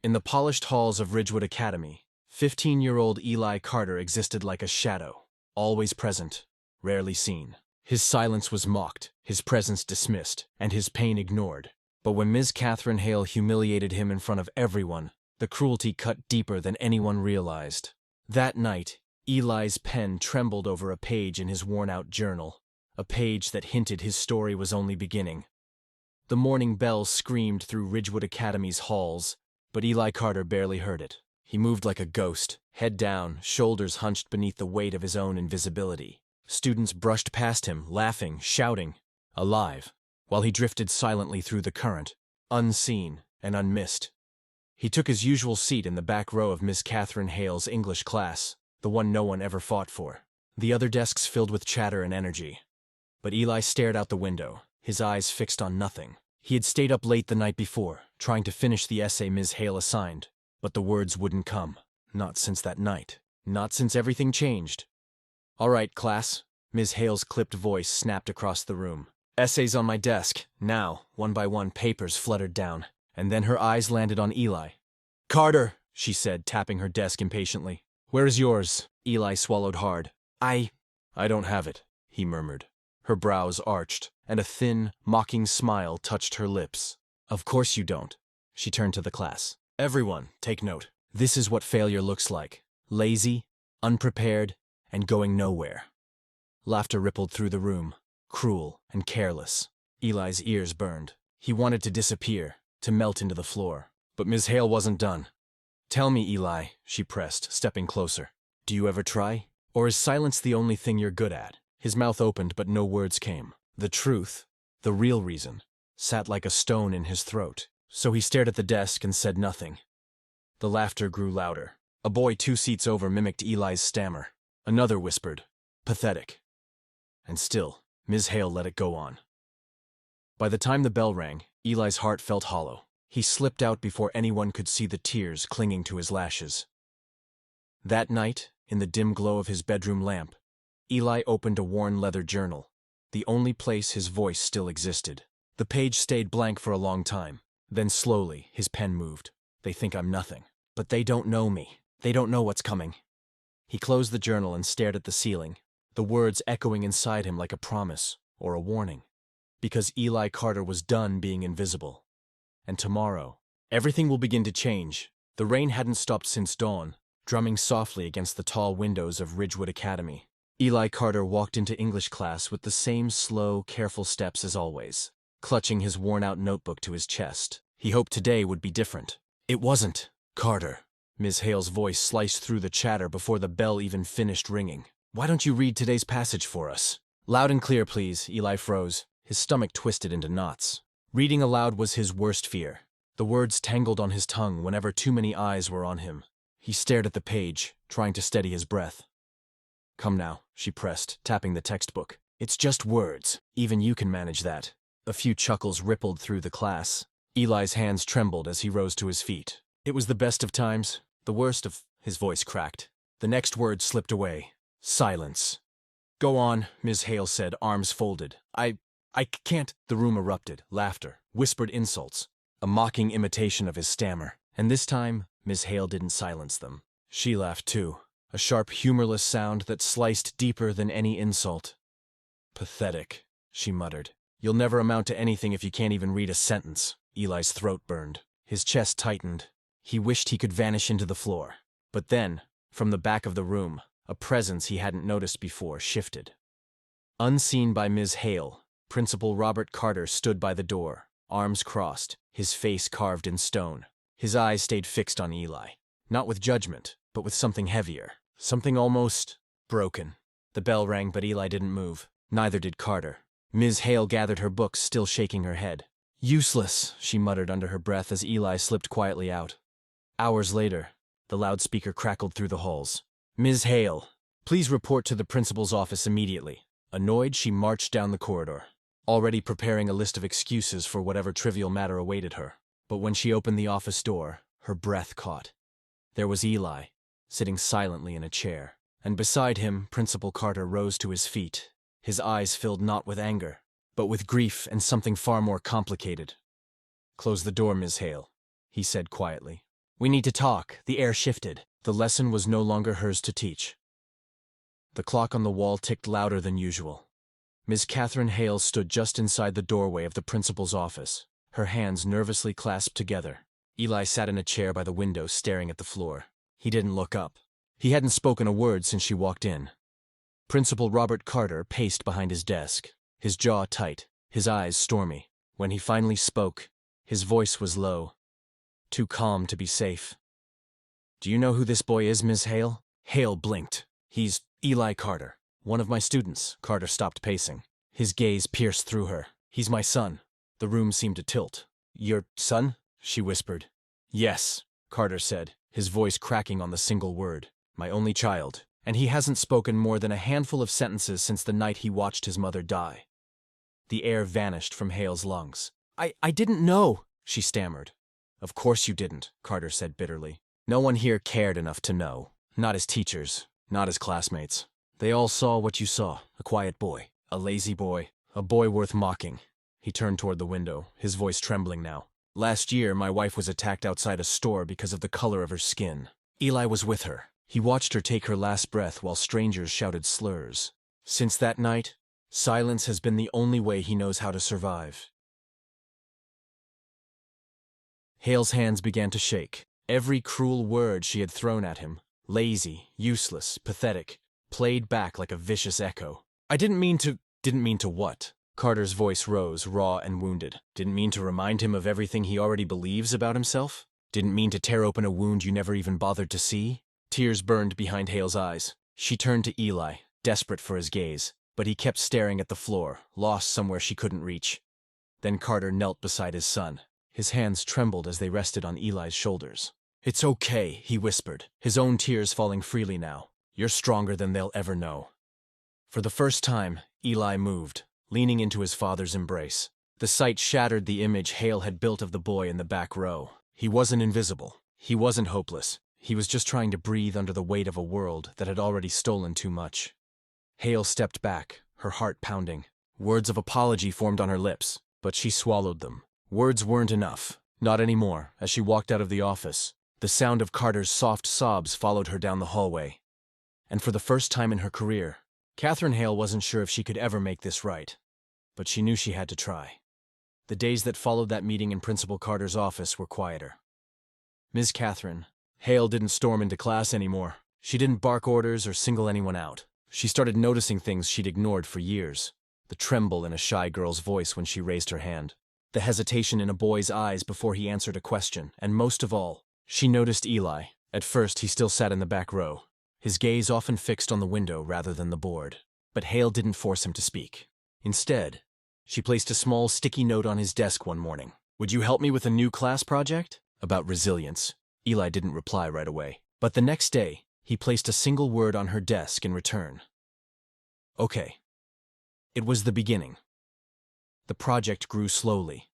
In the polished halls of Ridgewood Academy, 15-year-old Eli Carter existed like a shadow, always present, rarely seen. His silence was mocked, his presence dismissed, and his pain ignored. But when Ms. Catherine Hale humiliated him in front of everyone, the cruelty cut deeper than anyone realized. That night, Eli's pen trembled over a page in his worn-out journal, a page that hinted his story was only beginning. The morning bell screamed through Ridgewood Academy's halls, but Eli Carter barely heard it. He moved like a ghost, head down, shoulders hunched beneath the weight of his own invisibility. Students brushed past him, laughing, shouting, alive, while he drifted silently through the current, unseen and unmissed. He took his usual seat in the back row of Miss Catherine Hale's English class, the one no one ever fought for. The other desks filled with chatter and energy. But Eli stared out the window, his eyes fixed on nothing. He had stayed up late the night before, trying to finish the essay Ms. Hale assigned, but the words wouldn't come. Not since that night. Not since everything changed. "All right, class." Ms. Hale's clipped voice snapped across the room. "Essays on my desk." Now, one by one, papers fluttered down, and then her eyes landed on Eli. "Carter," she said, tapping her desk impatiently. "Where is yours?" Eli swallowed hard. I don't have it," he murmured. Her brows arched, and a thin, mocking smile touched her lips. "Of course you don't." She turned to the class. "Everyone, take note. This is what failure looks like. Lazy, unprepared, and going nowhere." Laughter rippled through the room, cruel and careless. Eli's ears burned. He wanted to disappear, to melt into the floor. But Ms. Hale wasn't done. "Tell me, Eli," she pressed, stepping closer. "Do you ever try? Or is silence the only thing you're good at?" His mouth opened, but no words came. The truth, the real reason, sat like a stone in his throat. So he stared at the desk and said nothing. The laughter grew louder. A boy 2 seats over mimicked Eli's stammer. Another whispered, "Pathetic." And still, Ms. Hale let it go on. By the time the bell rang, Eli's heart felt hollow. He slipped out before anyone could see the tears clinging to his lashes. That night, in the dim glow of his bedroom lamp, Eli opened a worn leather journal, the only place his voice still existed. The page stayed blank for a long time. Then slowly, his pen moved. "They think I'm nothing. But they don't know me. They don't know what's coming." He closed the journal and stared at the ceiling, the words echoing inside him like a promise or a warning. Because Eli Carter was done being invisible. And tomorrow, everything will begin to change. The rain hadn't stopped since dawn, drumming softly against the tall windows of Ridgewood Academy. Eli Carter walked into English class with the same slow, careful steps as always, clutching his worn-out notebook to his chest. He hoped today would be different. It wasn't. "Carter." Ms. Hale's voice sliced through the chatter before the bell even finished ringing. "Why don't you read today's passage for us?" "Loud and clear, please." Eli froze. His stomach twisted into knots. Reading aloud was his worst fear. The words tangled on his tongue whenever too many eyes were on him. He stared at the page, trying to steady his breath. "Come now," she pressed, tapping the textbook. "It's just words. Even you can manage that." A few chuckles rippled through the class. Eli's hands trembled as he rose to his feet. "It was the best of times, the worst of—" His voice cracked. The next word slipped away. "Silence." "Go on," Ms. Hale said, arms folded. I can't." The room erupted. Laughter, whispered insults, a mocking imitation of his stammer. And this time, Ms. Hale didn't silence them. She laughed too, a sharp, humorless sound that sliced deeper than any insult. "Pathetic," she muttered. "You'll never amount to anything if you can't even read a sentence." Eli's throat burned. His chest tightened. He wished he could vanish into the floor. But then, from the back of the room, a presence he hadn't noticed before shifted. Unseen by Ms. Hale, Principal Robert Carter stood by the door, arms crossed, his face carved in stone. His eyes stayed fixed on Eli, not with judgment, but with something heavier, something almost broken. The bell rang, but Eli didn't move. Neither did Carter. Ms. Hale gathered her books, still shaking her head. "Useless," she muttered under her breath as Eli slipped quietly out. Hours later, the loudspeaker crackled through the halls. "Ms. Hale, please report to the principal's office immediately." Annoyed, she marched down the corridor, already preparing a list of excuses for whatever trivial matter awaited her. But when she opened the office door, her breath caught. There was Eli, sitting silently in a chair, and beside him, Principal Carter rose to his feet, his eyes filled not with anger, but with grief and something far more complicated. "Close the door, Ms. Hale," he said quietly. We need to talk. The air shifted. The lesson was no longer hers to teach. The clock on the wall ticked louder than usual. Miss Catherine Hale stood just inside the doorway of the principal's office, her hands nervously clasped together. Eli sat in a chair by the window staring at the floor. He didn't look up. He hadn't spoken a word since she walked in. Principal Robert Carter paced behind his desk, his jaw tight, his eyes stormy. When he finally spoke, his voice was low, too calm to be safe. "Do you know who this boy is, Miss Hale?" Hale blinked. "He's Eli Carter, one of my students." Carter stopped pacing. His gaze pierced through her. "He's my son." The room seemed to tilt. "Your son?" she whispered. "Yes," Carter said, his voice cracking on the single word. "My only child. And he hasn't spoken more than a handful of sentences since the night he watched his mother die." The air vanished from Hale's lungs. I didn't know," she stammered. "Of course you didn't," Carter said bitterly. "No one here cared enough to know. Not his teachers, not his classmates. They all saw what you saw, a quiet boy, a lazy boy, a boy worth mocking." He turned toward the window, his voice trembling now. "Last year, my wife was attacked outside a store because of the color of her skin. Eli was with her. He watched her take her last breath while strangers shouted slurs. Since that night, silence has been the only way he knows how to survive." Hale's hands began to shake. Every cruel word she had thrown at him, lazy, useless, pathetic, played back like a vicious echo. "I didn't mean to—" "Didn't mean to what?" Carter's voice rose, raw and wounded. "Didn't mean to remind him of everything he already believes about himself? Didn't mean to tear open a wound you never even bothered to see?" Tears burned behind Hale's eyes. She turned to Eli, desperate for his gaze, but he kept staring at the floor, lost somewhere she couldn't reach. Then Carter knelt beside his son. His hands trembled as they rested on Eli's shoulders. "It's okay," he whispered, his own tears falling freely now. "You're stronger than they'll ever know." For the first time, Eli moved, leaning into his father's embrace. The sight shattered the image Hale had built of the boy in the back row. He wasn't invisible. He wasn't hopeless. He was just trying to breathe under the weight of a world that had already stolen too much. Hale stepped back, her heart pounding. Words of apology formed on her lips, but she swallowed them. Words weren't enough. Not anymore. As she walked out of the office, the sound of Carter's soft sobs followed her down the hallway. And for the first time in her career, Catherine Hale wasn't sure if she could ever make this right. But she knew she had to try. The days that followed that meeting in Principal Carter's office were quieter. Ms. Catherine Hale didn't storm into class anymore. She didn't bark orders or single anyone out. She started noticing things she'd ignored for years. The tremble in a shy girl's voice when she raised her hand. The hesitation in a boy's eyes before he answered a question. And most of all, she noticed Eli. At first, he still sat in the back row, his gaze often fixed on the window rather than the board. But Hale didn't force him to speak. Instead, she placed a small sticky note on his desk one morning. "Would you help me with a new class project?" About resilience. Eli didn't reply right away. But the next day, he placed a single word on her desk in return. "Okay." It was the beginning. The project grew slowly.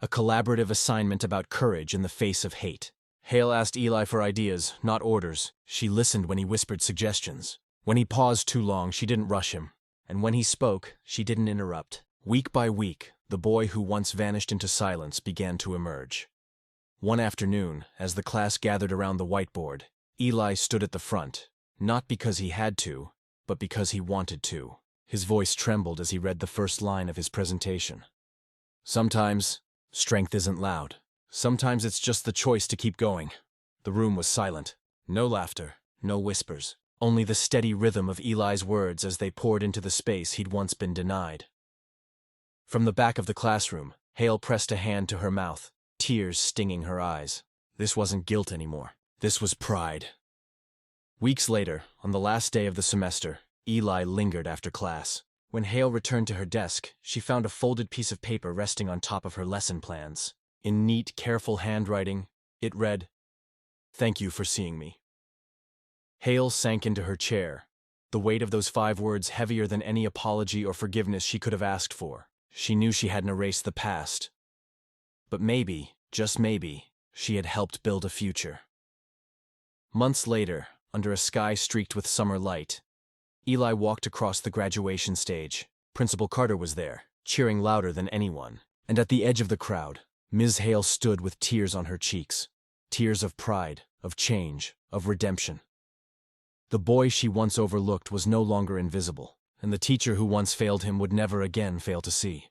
A collaborative assignment about courage in the face of hate. Hale asked Eli for ideas, not orders. She listened when he whispered suggestions. When he paused too long, she didn't rush him. And when he spoke, she didn't interrupt. Week by week, the boy who once vanished into silence began to emerge. One afternoon, as the class gathered around the whiteboard, Eli stood at the front, not because he had to, but because he wanted to. His voice trembled as he read the first line of his presentation. "Sometimes, strength isn't loud. Sometimes it's just the choice to keep going." The room was silent. No laughter, no whispers. Only the steady rhythm of Eli's words as they poured into the space he'd once been denied. From the back of the classroom, Hale pressed a hand to her mouth, tears stinging her eyes. This wasn't guilt anymore. This was pride. Weeks later, on the last day of the semester, Eli lingered after class. When Hale returned to her desk, she found a folded piece of paper resting on top of her lesson plans. In neat, careful handwriting, it read, "Thank you for seeing me." Hale sank into her chair, the weight of those 5 words heavier than any apology or forgiveness she could have asked for. She knew she hadn't erased the past. But maybe, just maybe, she had helped build a future. Months later, under a sky streaked with summer light, Eli walked across the graduation stage. Principal Carter was there, cheering louder than anyone. And at the edge of the crowd, Ms. Hale stood with tears on her cheeks. tears of pride, of change, of redemption. The boy she once overlooked was no longer invisible, and the teacher who once failed him would never again fail to see.